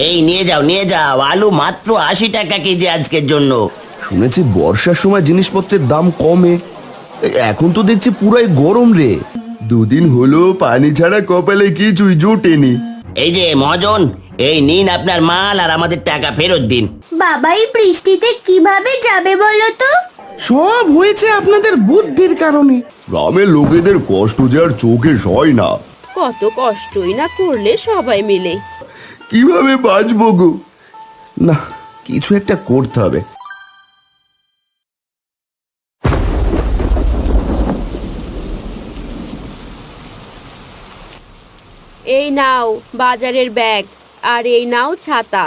এই নিয়ে যাও নিয়ে যাও, আলু মাত্র 80 টাকা কেজি আজকের জন্য। শুনেছি বর্ষার সময় জিনিসপত্রের দাম কমে, এখন তো দেখছি পুরাই গরম রে। দুদিন হলো পানি ছাড়া কপালে কিছুই জোটেনি। এই যে মহাজন, এই নিন আপনার মাল আর আমাদের টাকা ফেরত দিন। বাবা এই বৃষ্টিতে কিভাবে যাবে বলো তো? সব হয়েছে আপনাদের বুদ্ধির কারণে। গ্রামের লোকেদের কষ্ট যে আর চোখে সয় না। কত কষ্টই না করলে সবাই মিলে। কিভাবে বাঁচবো গো? না, কিছু একটা করতে হবে। এই নাও বাজারের ব্যাগ, আর এই নাও ছাতা।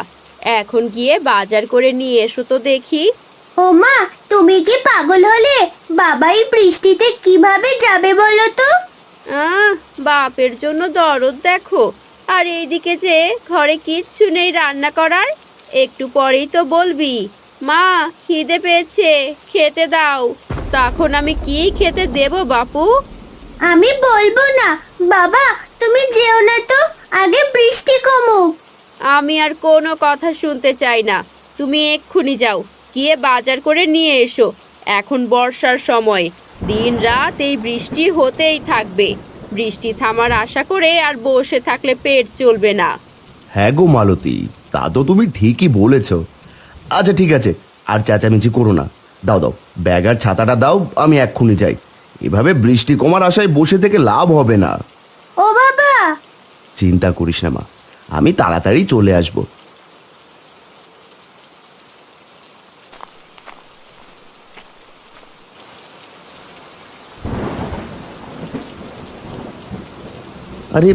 এখন গিয়ে বাজার করে নিয়ে এসো তো দেখি। ও মা, তুমি কি পাগল হলে? বাবা এই বৃষ্টিতে কিভাবে যাবে বলো তো? বাপের জন্য দরদ দেখো। আর এইদিকে যে ঘরে কিচ্ছু নেই রান্না করার। একটু পরেই তো বলবি, মা খিদে পেয়েছে, খেতে দাও। তখন আমি কি খেতে দেব বাপু? আমি বলবো না। বাবা তুমি যেও না তো, আগে বৃষ্টি কমুক। আমি আর কোনো কথা শুনতে চাই না। তুমি এক্ষুনি যাও, গিয়ে বাজার করে নিয়ে এসো। এখন বর্ষার সময়, দিন রাত এই বৃষ্টি হতেই থাকবে। বৃষ্টি থামার আশা করে আর বসে থাকলে পেট চলবে না। হ্যাঁ গো মালতী, তা তো তুমি ঠিকই বলেছ। আচ্ছা ঠিক আছে, আর চেঁচামেচি করো না। দাও দাও, ব্যাগ আর ছাতাটা দাও, আমি এক্ষুনি যাই। এভাবে বৃষ্টি কমার আশায় বসে থেকে লাভ হবে না। ও বাবা! চিন্তা করিস না মা, আমি তাড়াতাড়ি চলে আসব। আরে